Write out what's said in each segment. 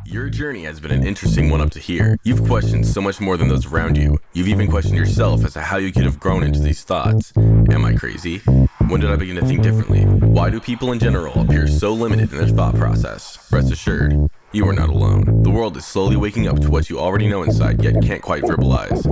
Your journey has been an interesting one up to here. You've questioned so much more than those around you. You've even questioned yourself as to how you could have grown into these thoughts. Am I crazy? When did I begin to think differently? Why do people in general appear so limited in their thought process? Rest assured, you are not alone. The world is slowly waking up to what you already know inside, yet can't quite verbalize.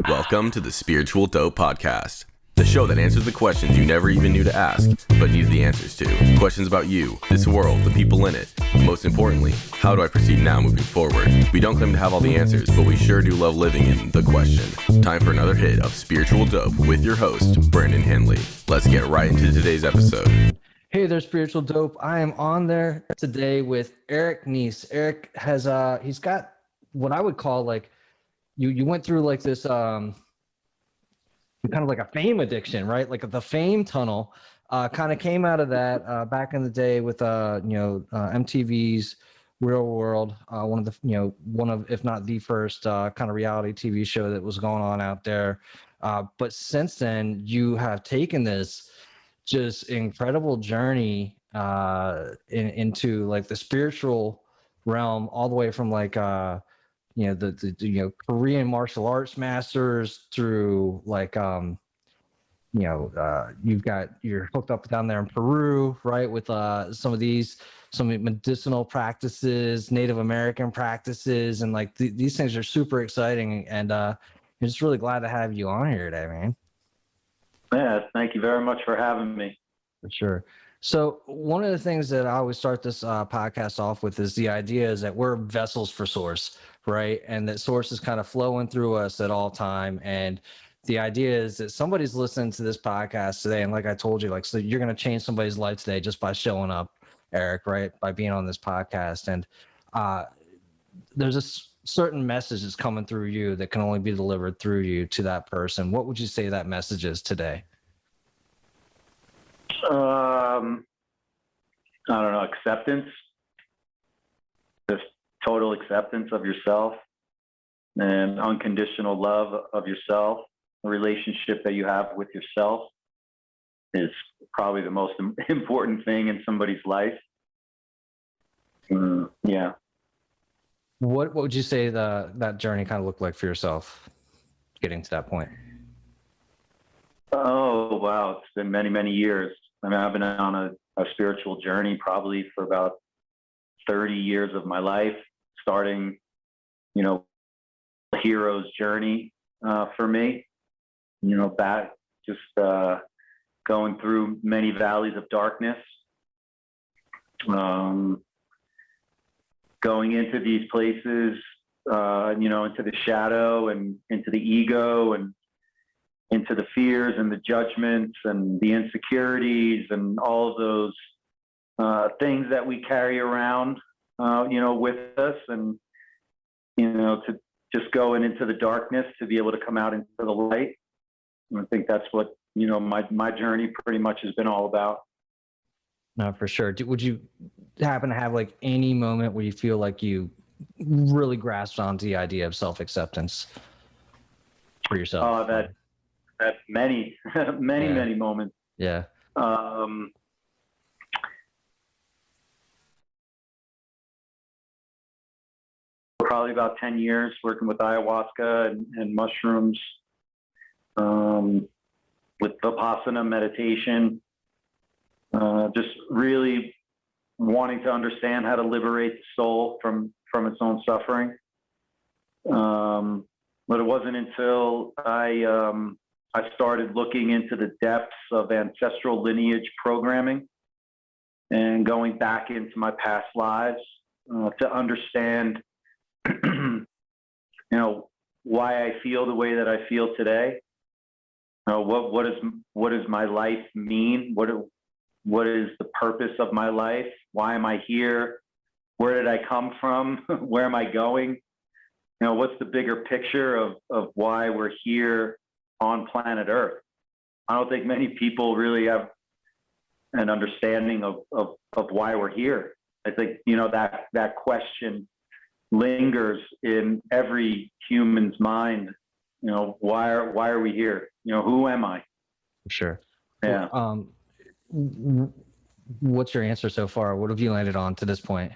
Welcome to the Spiritual Dope Podcast, the show that answers the questions you never even knew to ask, but needed the answers to. Questions about you, this world, the people in it. Most importantly, how do I proceed now moving forward? We don't claim to have all the answers, but we sure do love living in the question. Time for another hit of Spiritual Dope with your host, Brandon Henley. Let's get right into today's episode. Hey there, Spiritual Dope. I am on there today with Eric Nies. Eric has he's got what I would call like you went through like this kind of like a fame addiction, right? Like the fame tunnel. Kind of came out of that back in the day with MTV's Real World, one of if not the first kind of reality TV show that was going on out there. But since then, you have taken this just incredible journey into like the spiritual realm, all the way from like the Korean martial arts masters through like you're hooked up down there in Peru, right, with some medicinal practices, Native American practices, and like these things are super exciting, and I'm just really glad to have you on here today, man. Yeah, thank you very much for having me. For sure. So one of the things that I always start this podcast off with is the idea is that we're vessels for source, right? And that source is kind of flowing through us at all time. And the idea is that somebody's listening to this podcast today. And like I told you, like, so you're going to change somebody's life today just by showing up, Eric, right? By being on this podcast. And there's a certain message that's coming through you that can only be delivered through you to that person. What would you say that message is today? I don't know, acceptance, just total acceptance of yourself and unconditional love of yourself. The relationship that you have with yourself is probably the most important thing in somebody's life. Yeah. What would you say that journey kind of looked like for yourself, getting to that point? Oh, wow. It's been many, many years. I mean, I've been on a spiritual journey probably for about 30 years of my life, starting, a hero's journey for me, back just going through many valleys of darkness, going into these places, into the shadow and into the ego and into the fears and the judgments and the insecurities and all of those things that we carry around, with us, and, to just going into the darkness to be able to come out into the light. And I think that's what, my journey pretty much has been all about. No, for sure. Would you happen to have like any moment where you feel like you really grasped onto the idea of self-acceptance for yourself? Oh, that's many, many moments. Yeah. Probably about 10 years working with ayahuasca and mushrooms, with Vipassana meditation, just really wanting to understand how to liberate the soul from its own suffering. But it wasn't until I started looking into the depths of ancestral lineage programming and going back into my past lives to understand, why I feel the way that I feel today. What does my life mean? What is the purpose of my life? Why am I here? Where did I come from? Where am I going? What's the bigger picture of why we're here on planet Earth? I don't think many people really have an understanding of why we're here. I think, that question lingers in every human's mind. Why are we here? Who am I? Sure. Yeah. What's your answer so far? What have you landed on to this point?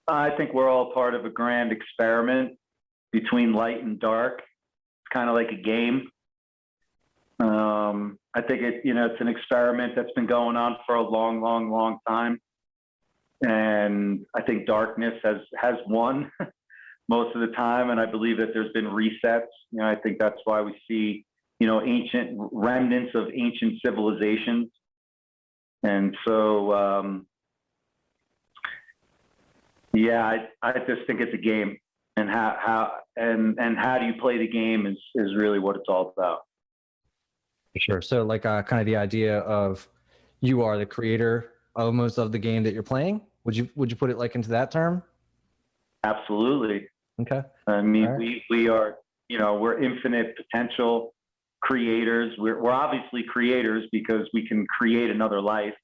I think we're all part of a grand experiment between light and dark. It's kind of like a game. I think it's an experiment that's been going on for a long, long, long time. And I think darkness has won most of the time. And I believe that there's been resets. I think that's why we see, ancient remnants of ancient civilizations. And so, I just think it's a game, and how do you play the game is really what it's all about. Sure. So like kind of the idea of you are the creator almost of the game that you're playing. Would you put it like into that term? Absolutely. Okay. I mean, All right. we are, we're infinite potential creators. We're obviously creators because we can create another life.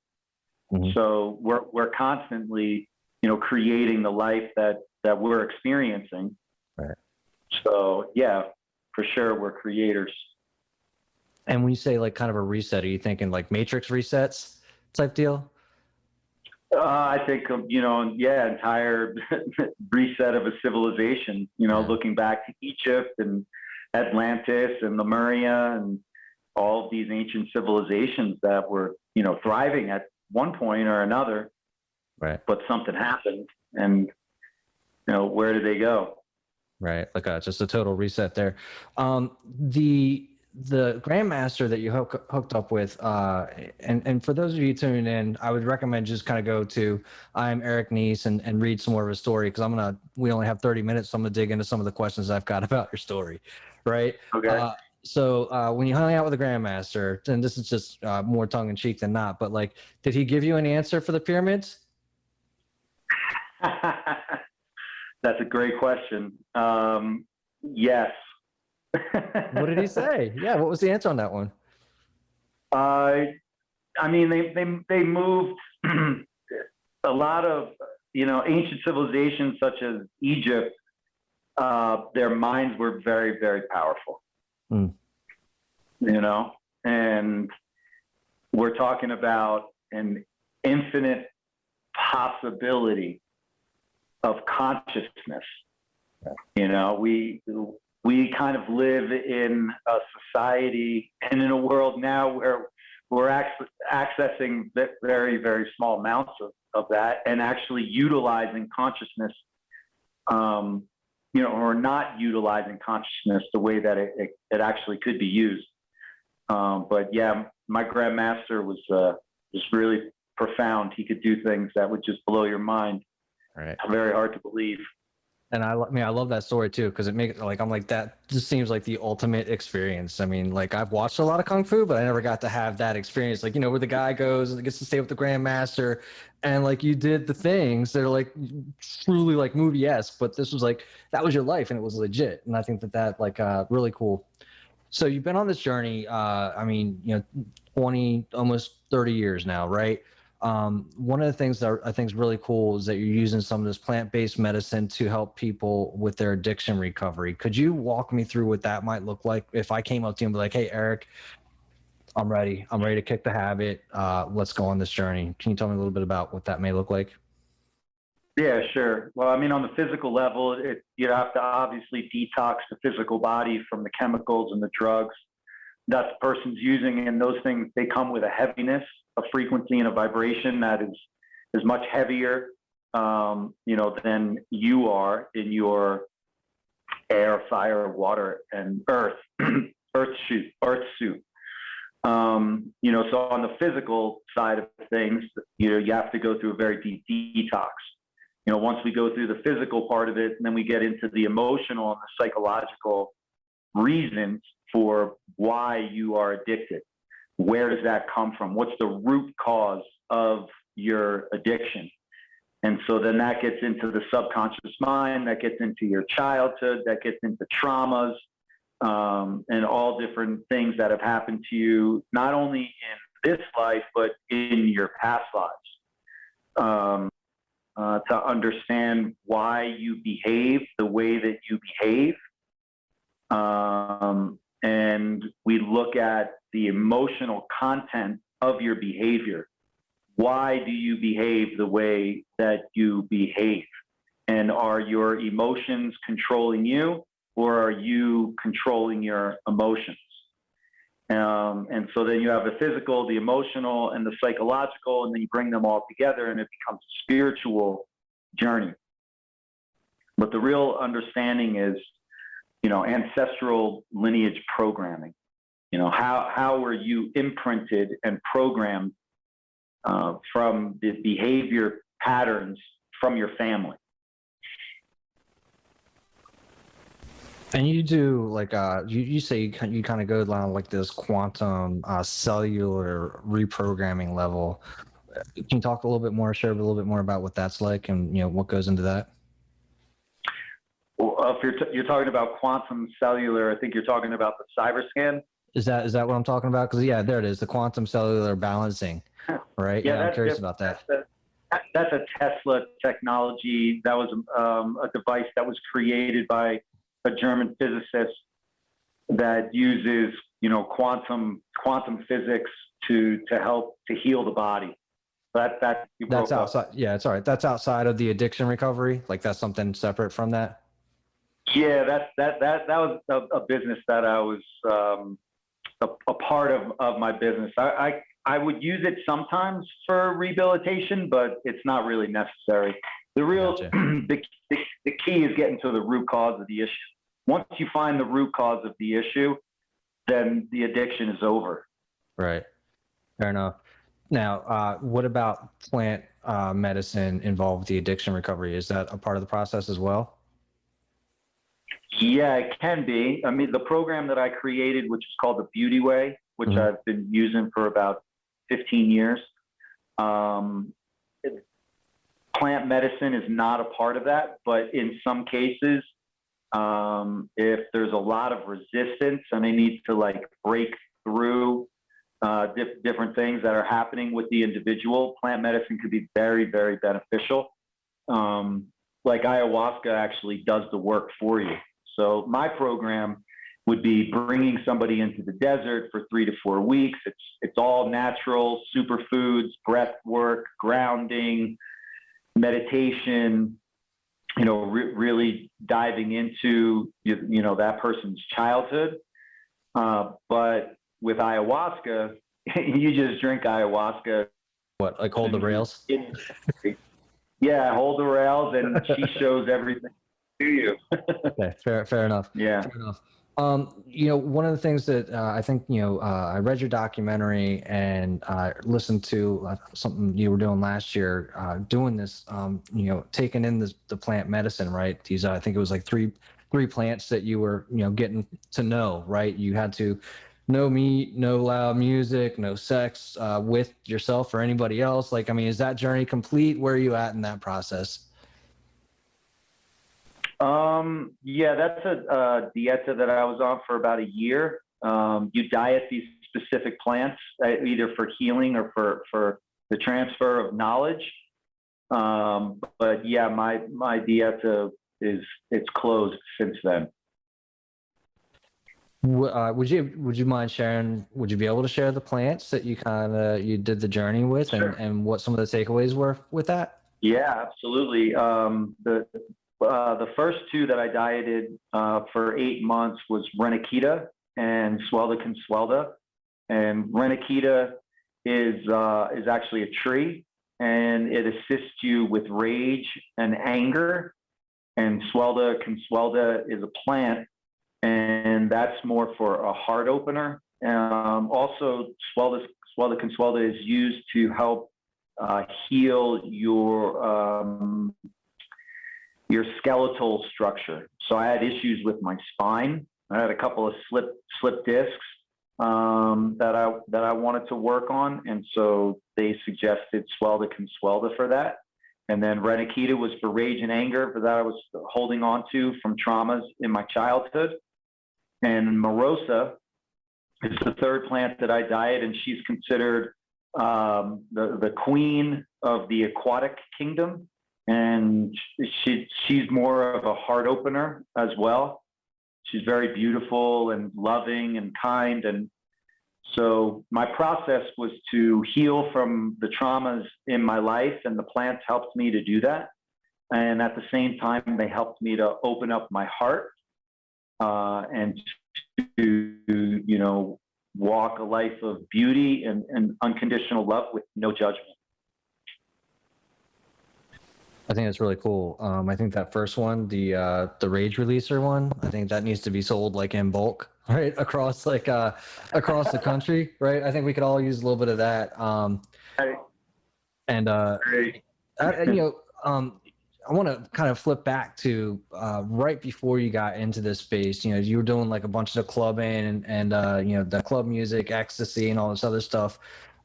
Mhm. So we're constantly, creating the life that we're experiencing. Right. So yeah, for sure, we're creators. And when you say like kind of a reset, are you thinking like Matrix resets type deal? I think, entire reset of a civilization, Yeah. looking back to Egypt and Atlantis and Lemuria and all of these ancient civilizations that were, thriving at one point or another, Right. but something happened, and, where did they go? Right. Like just a total reset there. The Grandmaster that you hooked up with, and for those of you tuning in, I would recommend just kind of go to I'm Eric Nies and read some more of his story, because we only have 30 minutes, so I'm gonna dig into some of the questions I've got about your story. Right. Okay. So when you hung out with the Grandmaster, and this is just more tongue in cheek than not, but like, did he give you an answer for the pyramids? That's a great question. Yes. What did he say? Yeah. What was the answer on that one? I mean, they moved a lot of, ancient civilizations such as Egypt. Their minds were very, very powerful. Mm. And we're talking about an infinite possibility of consciousness. We kind of live in a society and in a world now where we're accessing very, very small amounts of that, and actually utilizing consciousness, or not utilizing consciousness the way that it actually could be used. But yeah, my Grandmaster was really profound. He could do things that would just blow your mind. Right. Very hard to believe. And I love that story too, because it makes like, I'm like, that just seems like the ultimate experience. I mean, like, I've watched a lot of Kung Fu, but I never got to have that experience. Like, where the guy goes and gets to stay with the Grandmaster, and like, you did the things that are like truly like movie-esque, but this was like, that was your life and it was legit. And I think that like really cool. So you've been on this journey, 20, almost 30 years now, right? One of the things that I think is really cool is that you're using some of this plant-based medicine to help people with their addiction recovery. Could you walk me through what that might look like if I came up to you and be like, hey, Eric, I'm ready to kick the habit. Let's go on this journey. Can you tell me a little bit about what that may look like? Yeah, sure. Well, I mean, on the physical level, you have to obviously detox the physical body from the chemicals and the drugs that the person's using. And those things, they come with a heaviness, a frequency, and a vibration that is much heavier, than you are in your air, fire, water, and earth, earth suit. So on the physical side of things, you have to go through a very deep detox. Once we go through the physical part of it, and then we get into the emotional and the psychological reasons for why you are addicted. Where does that come from? What's the root cause of your addiction? And so then that gets into the subconscious mind, that gets into your childhood, that gets into traumas, and all different things that have happened to you, not only in this life, but in your past lives. To understand why you behave the way that you behave. And we look at the emotional content of your behavior. Why do you behave the way that you behave? And are your emotions controlling you, or are you controlling your emotions? And so then you have the physical, the emotional, and the psychological, and then you bring them all together and it becomes a spiritual journey. But the real understanding is, ancestral lineage programming. How were you imprinted and programmed from the behavior patterns from your family? And you do like you say you kind of go down like this quantum cellular reprogramming level. Can you talk a little bit more, share a little bit more about what that's like, and what goes into that? Well, if you're talking about quantum cellular, I think you're talking about the cyber scan. Is that what I'm talking about? Because there it is, the quantum cellular balancing, right? Yeah, I'm curious about that. That's a Tesla technology. That was a device that was created by a German physicist that uses quantum physics to help to heal the body. That's outside. Yeah, it's all right. That's outside of the addiction recovery. Like that's something separate from that. Yeah, that was a business that I was a part of my business. I would use it sometimes for rehabilitation, but it's not really necessary. The real Gotcha. the key is getting to the root cause of the issue. Once you find the root cause of the issue, then the addiction is over. Right. Fair enough. Now, what about plant medicine involved with the addiction recovery? Is that a part of the process as well? Yeah, it can be. I mean, the program that I created, which is called the Beauty Way, which I've been using for about 15 years, plant medicine is not a part of that, but in some cases, if there's a lot of resistance and they need to break through different things that are happening with the individual, plant medicine could be very, very beneficial. Like ayahuasca actually does the work for you. So my program would be bringing somebody into the desert for 3 to 4 weeks. It's all natural, superfoods, breath work, grounding, meditation, really diving into, that person's childhood. But with ayahuasca, you just drink ayahuasca. What, like hold the rails? Yeah, hold the rails, and she shows everything to you. Okay, fair enough. Yeah. Fair enough. One of the things that I think, I read your documentary and I listened to something you were doing last year, doing this, taking in the plant medicine, right? These, I think it was like three plants that you were, getting to know, right? You had to no meat, no loud music, no sex with yourself or anybody else. Is that journey complete? Where are you at in that process? Yeah, that's a dieta that I was on for about a year. You diet these specific plants, either for healing or for the transfer of knowledge. But yeah, my dieta it's closed since then. Would you mind sharing? Would you be able to share the plants that you did the journey with, Sure. and what some of the takeaways were with that? Yeah, absolutely. The first two that I dieted for 8 months was Renakita and Swelda Consuelda. And Renakita is actually a tree, and it assists you with rage and anger. And Swelda Consuelda is a plant, and that's more for a heart opener. Also, Swelda Consuelda is used to help heal your skeletal structure. So I had issues with my spine. I had a couple of slip discs that I wanted to work on, and so they suggested Swelda Consuelda for that. And then Renakita was for rage and anger that I was holding on to from traumas in my childhood. And Morosa is the third plant that I diet, and she's considered the queen of the aquatic kingdom. And she's more of a heart opener as well. She's very beautiful and loving and kind. And so my process was to heal from the traumas in my life, and the plants helped me to do that. And at the same time, they helped me to open up my heart and to, walk a life of beauty and unconditional love with no judgment. I think that's really cool. I think that first one, the Rage Releaser one, I think that needs to be sold like in bulk, right, across across the country, right? I think we could all use a little bit of that. And Great. I want to kind of flip back to right before you got into this space. You were doing like a bunch of clubbing and the club music, ecstasy, and all this other stuff.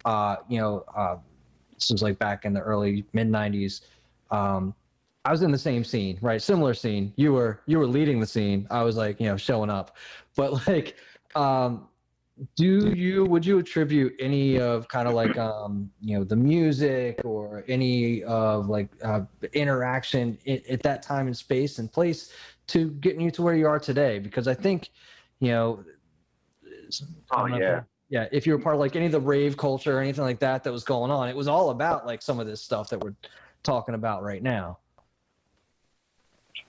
This was like back in the early mid '90s. I was in the same scene, right? Similar scene. You were leading the scene. I was like, showing up. But like, would you attribute any of kind of like the music or any of like interaction at that time and space and place to getting you to where you are today? Because I think, Oh yeah. Yeah, if you were part of like any of the rave culture or anything like that was going on, it was all about like some of this stuff that we're talking about right now.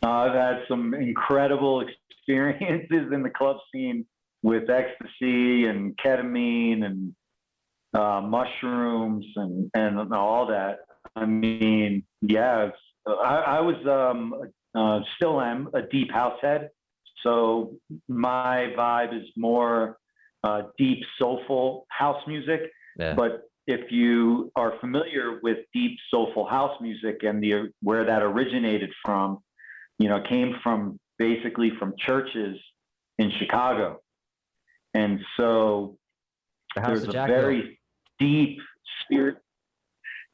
I've had some incredible experiences in the club scene with ecstasy and ketamine and mushrooms and all that. I mean, yeah, I was still am a deep house head. So my vibe is more deep soulful house music. Yeah. But if you are familiar with deep soulful house music and where that originated from, came from basically from churches in Chicago. And so there's a very deep spirit.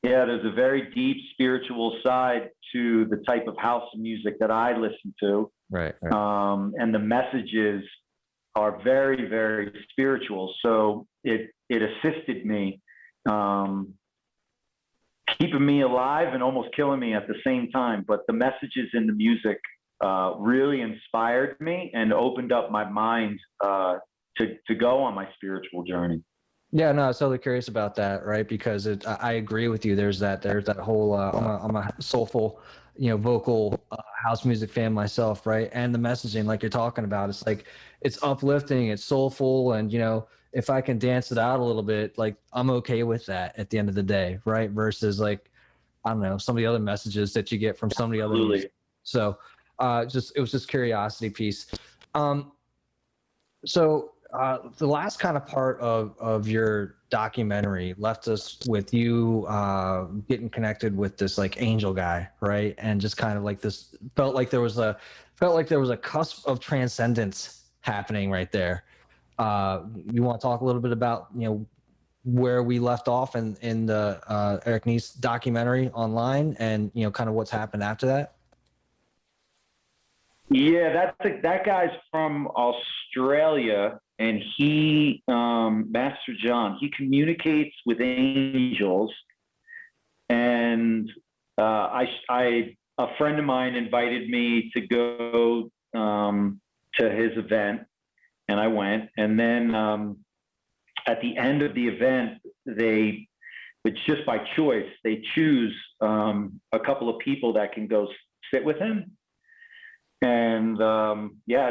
Yeah, there's a very deep spiritual side to the type of house music that I listen to. Right. And the messages are very, very spiritual. So it assisted me, keeping me alive and almost killing me at the same time. But the messages in the music really inspired me and opened up my mind to go on my spiritual journey. Yeah, no, I was totally curious about that, right? Because I agree with you. There's that whole I'm a soulful, vocal house music fan myself, right? And the messaging, like you're talking about, it's like it's uplifting, it's soulful, and if I can dance it out a little bit, like I'm okay with that at the end of the day, right? Versus like I don't know some of the other messages that you get from some of the other music. So it was just curiosity piece. So the last kind of part of your documentary left us with you getting connected with this like angel guy, right? And just kind of like this felt like there was a cusp of transcendence happening right there. You want to talk a little bit about where we left off in the Eric Nies documentary online, and kind of what's happened after that? Yeah, that guy's from Australia, and he, Master John, he communicates with angels. And a friend of mine invited me to go to his event, and I went. And then at the end of the event, it's just by choice. They choose a couple of people that can go sit with him. And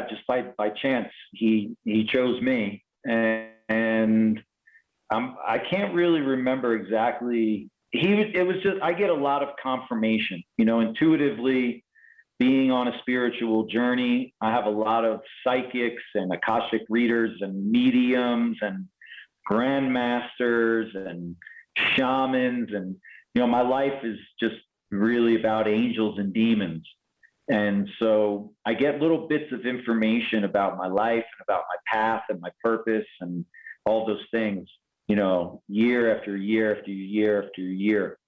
just by chance, he chose me, and I can't really remember exactly. It was just I get a lot of confirmation, intuitively. Being on a spiritual journey, I have a lot of psychics and Akashic readers and mediums and grandmasters and shamans, and my life is just really about angels and demons. And so I get little bits of information about my life and about my path and my purpose and all those things, year after year after year after year.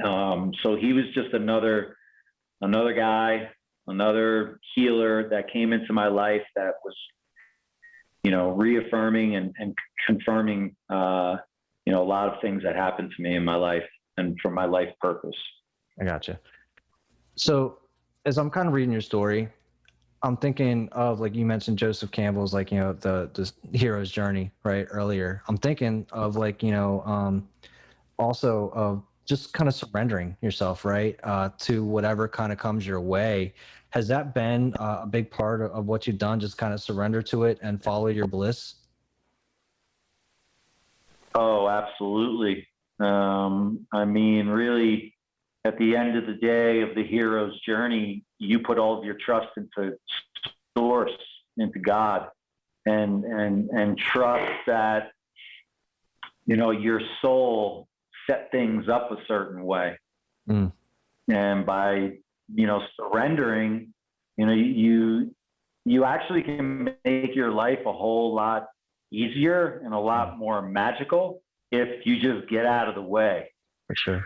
So he was just another guy, another healer that came into my life that was, reaffirming and confirming, a lot of things that happened to me in my life and for my life purpose. I gotcha. So, as I'm kind of reading your story, I'm thinking of, like you mentioned, Joseph Campbell's, like, the hero's journey, right? Earlier, I'm thinking of like, also of just kind of surrendering yourself, right, to whatever kind of comes your way. Has that been a big part of what you've done? Just kind of surrender to it and follow your bliss? Oh, absolutely. I mean, really, at the end of the day of the hero's journey, you put all of your trust into source, into God, and trust that, you know, your soul set things up a certain way. Mm. And by, you know, surrendering, you know, you actually can make your life a whole lot easier and a lot more magical if you just get out of the way. For sure.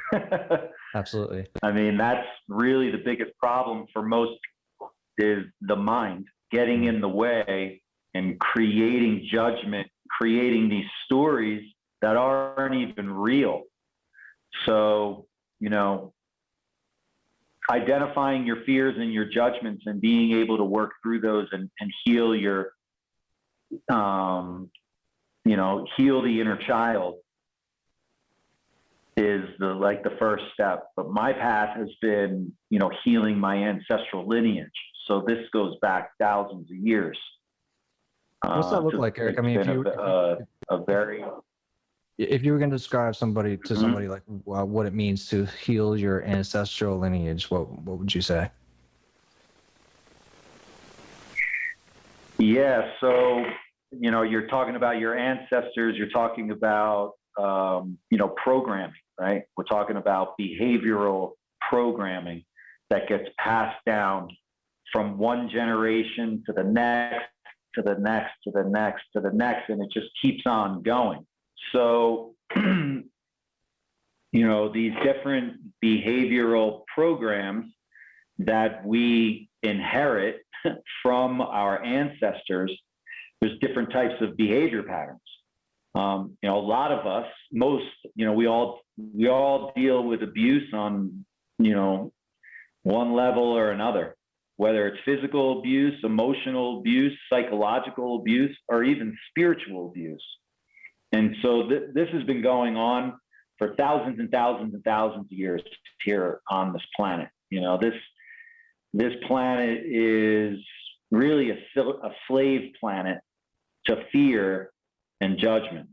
Absolutely. I mean, that's really the biggest problem for most people is the mind getting in the way and creating judgment, creating these stories that aren't even real. So, you know, identifying your fears and your judgments and being able to work through those and heal your, you know, heal the inner child is the first step. But my path has been, you know, healing my ancestral lineage. So this goes back thousands of years. What's that look like, Eric? I mean, if you were going to describe somebody to somebody like what it means to heal your ancestral lineage, what would you say? Yeah. So, you know, you're talking about your ancestors, you're talking about, you know, programming, right? We're talking about behavioral programming that gets passed down from one generation to the next, to the next, to the next, to the next, and it just keeps on going. So, you know, these different behavioral programs that we inherit from our ancestors, there's different types of behavior patterns. You know, a lot of us, you know, we all deal with abuse on, you know, one level or another, whether it's physical abuse, emotional abuse, psychological abuse, or even spiritual abuse. And so this has been going on for thousands and thousands and thousands of years here on this planet. You know, this planet is really a slave planet to fear and judgment.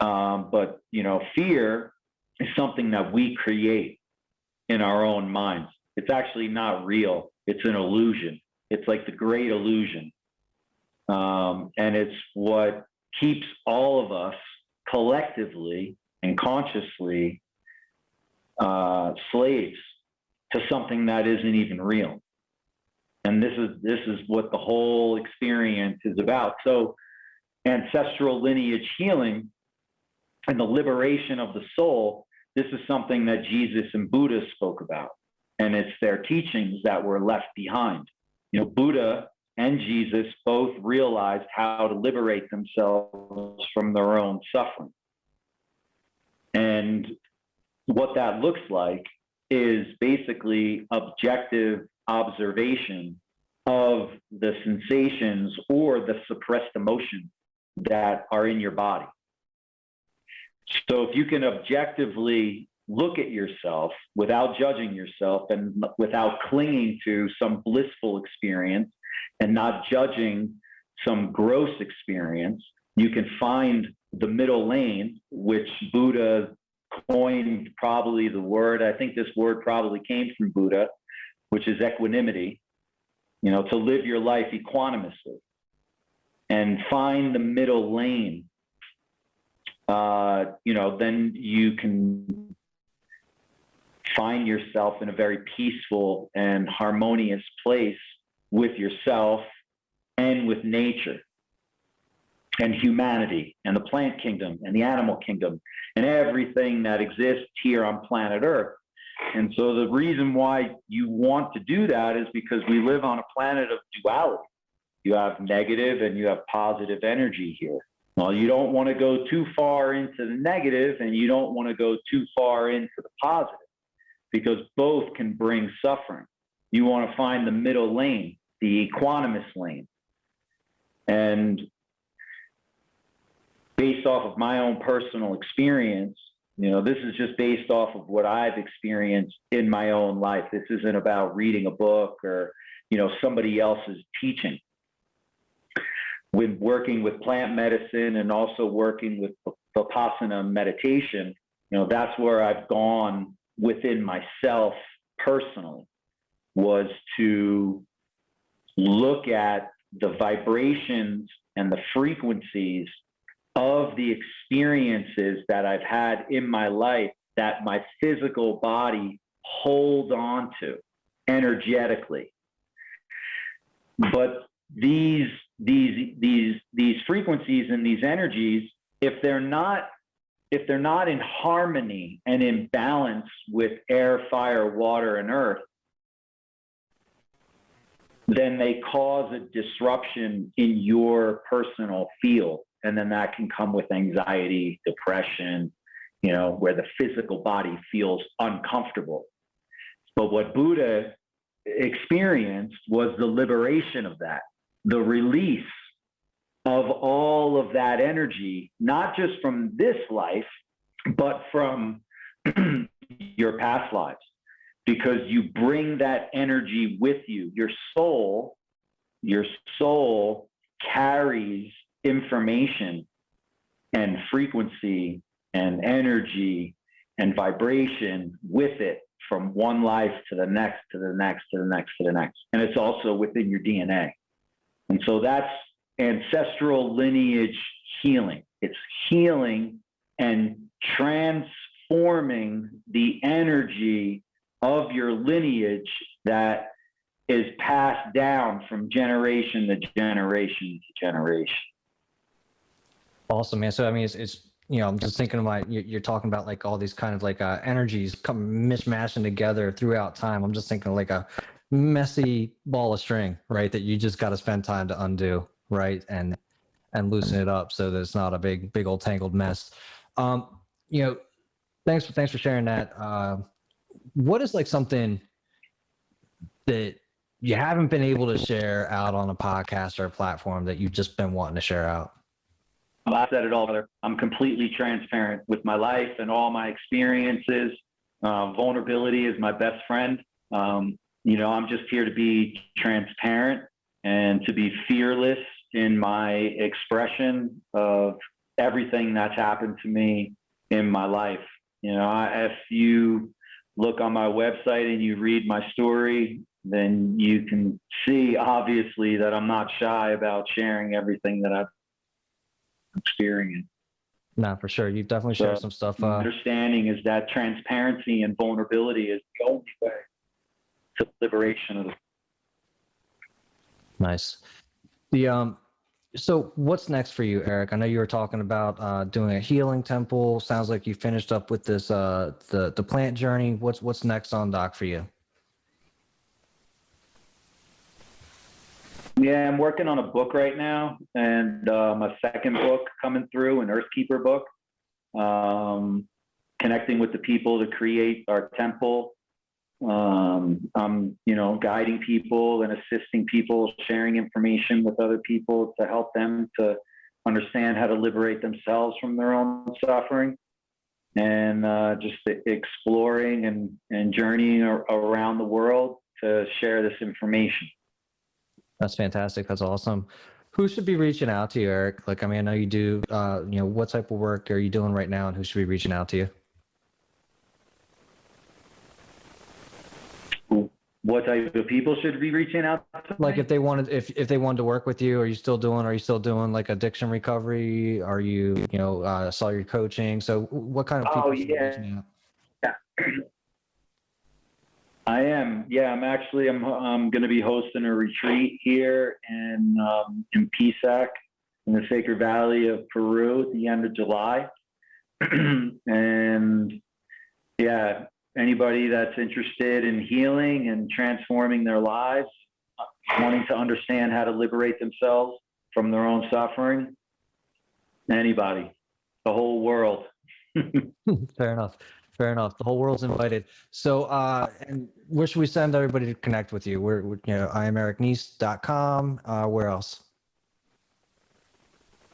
But, you know, fear is something that we create in our own minds. It's actually not real. It's an illusion. It's like the great illusion. And it's what keeps all of us collectively and consciously slaves to something that isn't even real. And this is what the whole experience is about. So ancestral lineage healing and the liberation of the soul, this is something that Jesus and Buddha spoke about. And it's their teachings that were left behind. You know, Buddha and Jesus both realized how to liberate themselves from their own suffering. And what that looks like is basically objective observation of the sensations or the suppressed emotions that are in your body. So if you can objectively look at yourself without judging yourself and without clinging to some blissful experience and not judging some gross experience, you can find the middle lane, which Buddha coined probably the word. I think this word probably came from Buddha, which is equanimity, you know, to live your life equanimously and find the middle lane. You know, then you can find yourself in a very peaceful and harmonious place with yourself and with nature and humanity and the plant kingdom and the animal kingdom and everything that exists here on planet Earth. And so the reason why you want to do that is because we live on a planet of duality. You have negative and you have positive energy here. Well, you don't want to go too far into the negative and you don't want to go too far into the positive because both can bring suffering. You want to find the middle lane, the equanimous lane. And based off of my own personal experience, This is just based off of what I've experienced in my own life. This isn't about reading a book or, somebody else's teaching. With working with plant medicine and also working with Vipassana meditation, that's where I've gone within myself personally, was to look at the vibrations and the frequencies of the experiences that I've had in my life that my physical body holds on to energetically. But these frequencies and these energies, if they're not in harmony and in balance with air, fire, water, and earth, then they cause a disruption in your personal field. And then that can come with anxiety, depression, where the physical body feels uncomfortable. But what Buddha experienced was the liberation of that, the release of all of that energy, not just from this life, but from your past lives, because you bring that energy with you. Your soul carries information and frequency and energy and vibration with it from one life to the next, to the next, to the next, to the next. And it's also within your DNA. And so that's ancestral lineage healing. It's healing and transforming the energy of your lineage that is passed down from generation to generation to generation. Awesome, man. So, I mean, it's I'm just thinking about, you're talking about like all these kind of like energies come mishmashing together throughout time. I'm just thinking like a messy ball of string, right? That you just got to spend time to undo, right? And loosen it up so that it's not a big old tangled mess. Thanks for sharing that. What is like something that you haven't been able to share out on a podcast or a platform that you've just been wanting to share out? I said it all, brother. I'm completely transparent with my life and all my experiences. Vulnerability is my best friend. I'm just here to be transparent and to be fearless in my expression of everything that's happened to me in my life. If you look on my website and you read my story, then you can see obviously that I'm not shy about sharing everything that I've experienced. No, for sure. You've definitely shared some stuff. Understanding is that transparency and vulnerability is the only way to liberation of the. Nice. So what's next for you, Eric? I know you were talking about doing a healing temple. Sounds like you finished up with this the plant journey. What's next on dock for you? Yeah, I'm working on a book right now, and my second book coming through, an Earthkeeper book, connecting with the people to create our temple. I'm, guiding people and assisting people, sharing information with other people to help them to understand how to liberate themselves from their own suffering, and just exploring and journeying around the world to share this information. That's fantastic. That's awesome. Who should be reaching out to you, Eric? Like, I mean, I know you do, what type of work are you doing right now, and who should be reaching out to you? What type of people should be reaching out to me? Like if they wanted to work with you, are you still doing like addiction recovery? Are you, saw your coaching? So what kind of people should be reaching out? Yeah. I am. Yeah, I'm going to be hosting a retreat here in Pisac in the Sacred Valley of Peru at the end of July. And yeah, anybody that's interested in healing and transforming their lives, wanting to understand how to liberate themselves from their own suffering, anybody, the whole world. Fair enough. The whole world's invited. So, and where should we send everybody to connect with you? We're IamEricNies.com. Where else?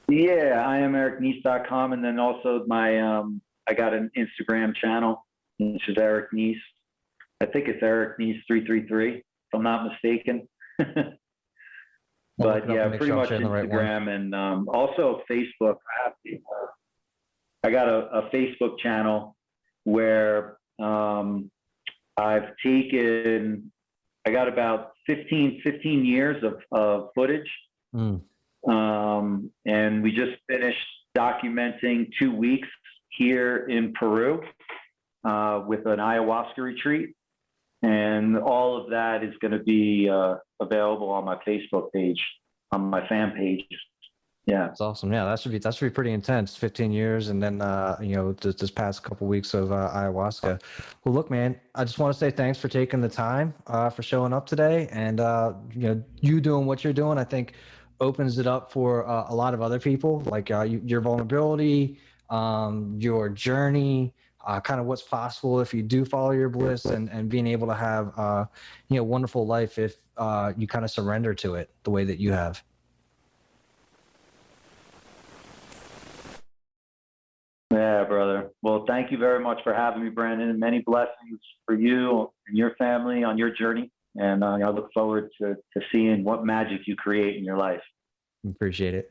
Yeah, IamEricNies.com, and then also my I got an Instagram channel, which is Eric Nies. I think it's Eric Nies 333, if I'm not mistaken. But yeah, pretty much Instagram and also Facebook. I got a Facebook channel where I've taken, I got about 15 years of footage. And we just finished documenting 2 weeks here in Peru with an ayahuasca retreat. And all of that is going to be available on my Facebook page, on my fan page. Yeah, that's awesome. Yeah, that should be pretty intense. 15 years, and then this past couple weeks of ayahuasca. Well, look, man, I just want to say thanks for taking the time, for showing up today, and you doing what you're doing. I think opens it up for a lot of other people, like your vulnerability, your journey. Kind of what's possible if you do follow your bliss, and being able to have a wonderful life if you kind of surrender to it the way that you have. Yeah, brother. Well, thank you very much for having me, Brandon, and many blessings for you and your family on your journey. And I look forward to seeing what magic you create in your life. Appreciate it.